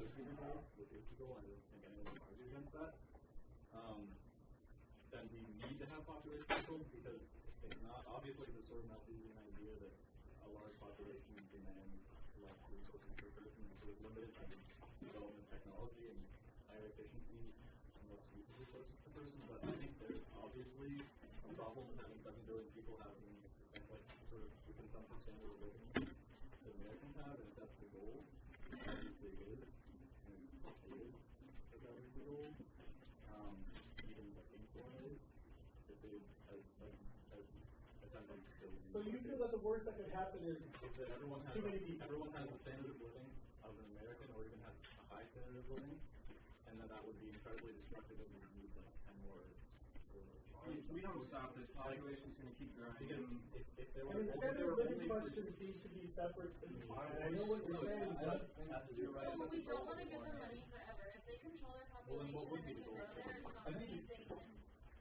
should be the goal, which is the goal, and I don't think anyone would argue against that, then we need to have population control because it's not, obviously the sort of Malthusian idea that a large population demands less resources per person is sort of limited by the development of technology and higher efficiency and less use of resources per person, but I think there's obviously a problem with having 7 billion people having like sort of the consumption standard of living that Americans have, and if that's the goal, obviously it is, and it's stated that that is the goal. Even I think one is if they as attempting to. So you feel that the worst that could happen is that everyone has too many people. Everyone has the standard of living of an American, or even has a high standard of living, and that would be incredibly destructive and we would need like 10 more. We don't stop this. Population is going to keep growing. Because if there were, the standard of living question seems to be separate. I know what you're saying, but well, we don't want to give them money forever. If they control their population and they can grow there, it's not going to be safe.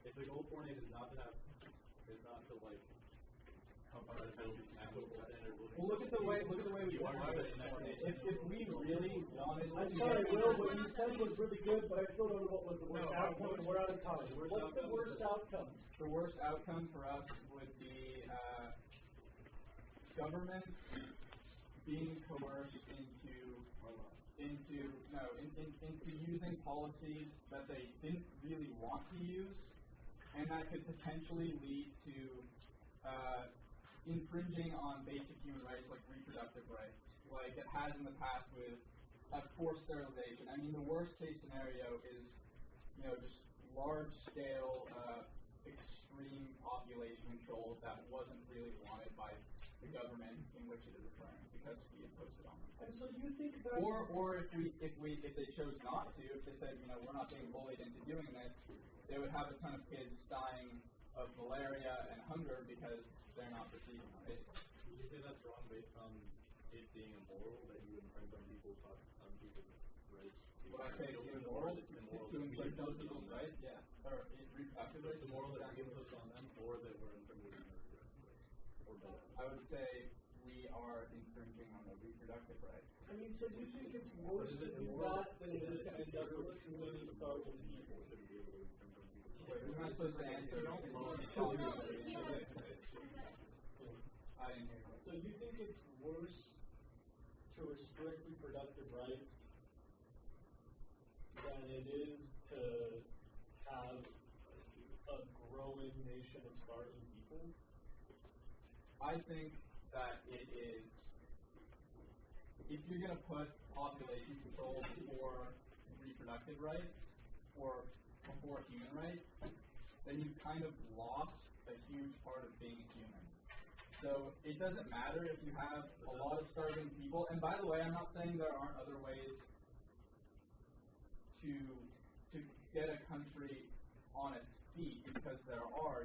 If the goal for it is not to have, is not to like help out to build equitable standard of living. Well, look at the way we want it. If we really wanted to. I'm sorry, Will, what you said was really good, but I still don't know what was the worst outcome, and we're out of time. What's the worst outcome? The worst outcome for us would be governments being coerced into using policies that they didn't really want to use, and that could potentially lead to infringing on basic human rights like reproductive rights, like it has in the past with forced sterilization. I mean, the worst case scenario is, just large-scale, extreme population control that wasn't really wanted by the government in which it is occurring because we imposed it on them. And so you think that, or if they chose not to, if they said, we're not being bullied into doing this, they would have a ton of kids dying of malaria and hunger because they're not receiving it. Would you say that's wrong based on it being immoral that you infringe on people's rights? Would I say it's immoral to infringe on people's rights? Yeah. Or reproductive rights? It's immoral that we impose on them, or that we're infringing on their rights, or both. I would say we are infringing on their reproductive rights. I mean, so you think it's worse to do that than it is to end up with too many starving people? Wait, am I supposed to answer? So you think it's worse to restrict reproductive rights than it is to have a growing nation of starving people? I think that it is, if you're going to put population control for reproductive rights or before human rights, then you've kind of lost a huge part of being a human. So it doesn't matter if you have a lot of starving people. And by the way, I'm not saying there aren't other ways to get a country on its feet, because there are.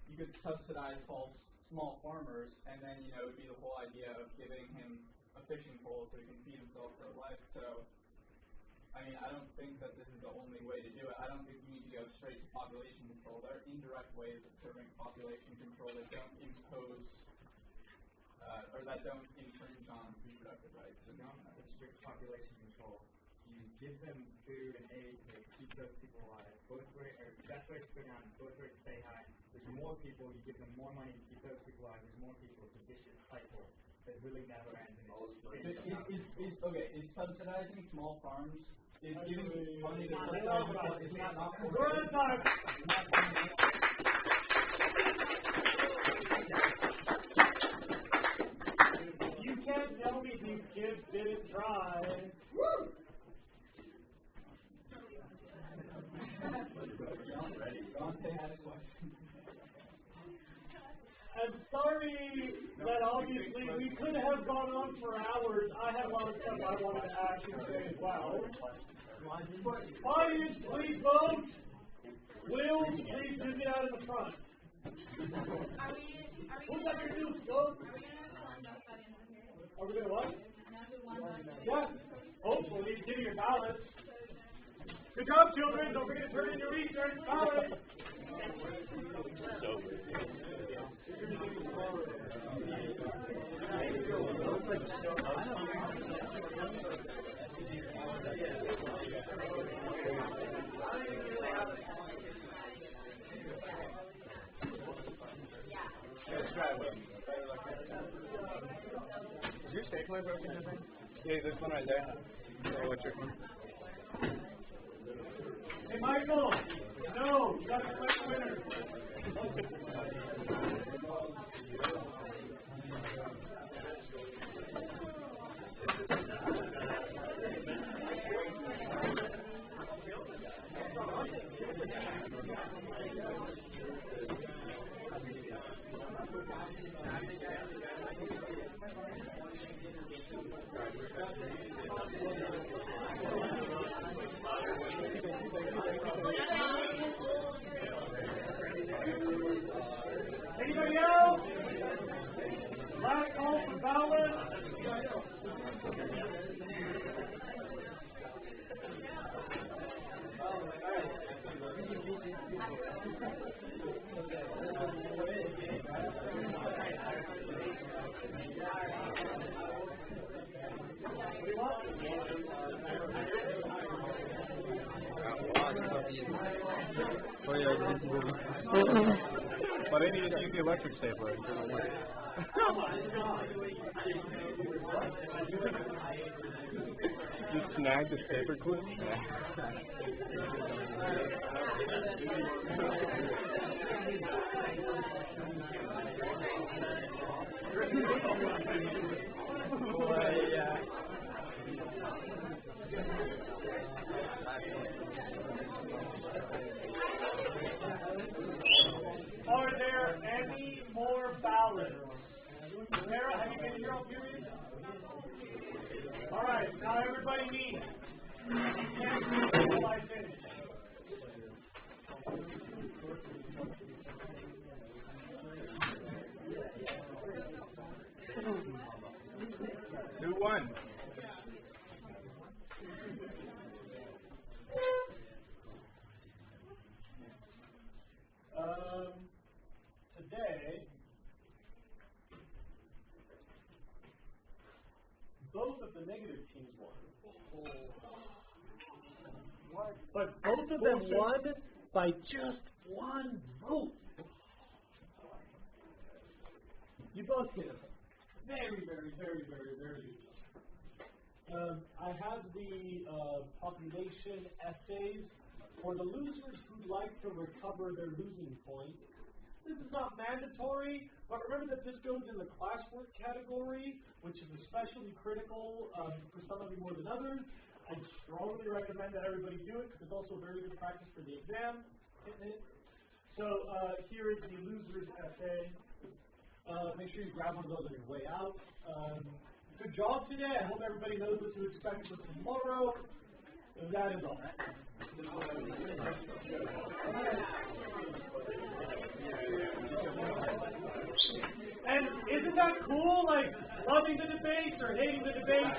You could subsidize small farmers, and then it would be the whole idea of giving him a fishing pole so he can feed himself for life. So I mean, I don't think that this is the only way to do it. I don't think you need to go straight to population control. There are indirect ways of serving population control that don't impose or that don't infringe on reproductive rights. So don't restrict population control. You give them food and aid to keep those people alive. Best way to put on, both ways to stay high. There's more people, you give them more money to keep those people alive. There's more people. It's a vicious cycle that really never ends. Is subsidizing small farms is giving money to it's not. We're out of time. You can't tell me these kids didn't try. Woo! I'm sorry that obviously we could have gone on for hours. I had a lot of stuff I wanted to actually say as well. Audience, please vote. Will, please do get out in the front. Who's that going to do? Go. Are we going to what? Yeah. Hopefully, give me your ballots. Good job, children. Don't forget to turn in your research ballots. So This one right there. The electric one. Hey, Michael! No, you got to select the winner. Anybody else? Last call for ballot. Oh yeah, this is but I need to use the electric stapler. You snagged the stapler clip? Are there any more ballots? Sarah, have you been here all period? All right, now everybody meet. You can't meet until I finish. Who won? Today, both of the negative teams won. But both of them won by just one vote. You both did a very, very, very, very, very good job. I have the population essays for the losers who'd like to recover their losing points. This is not mandatory, but remember that this goes in the classwork category, which is especially critical for some of you more than others. I strongly recommend that everybody do it because it's also very good practice for the exam. So here is the loser's essay. Make sure you grab one of those on your way out. Good job today. I hope everybody knows what to expect for tomorrow. And that is all. And isn't that cool? Like, loving the debate or hating the debate?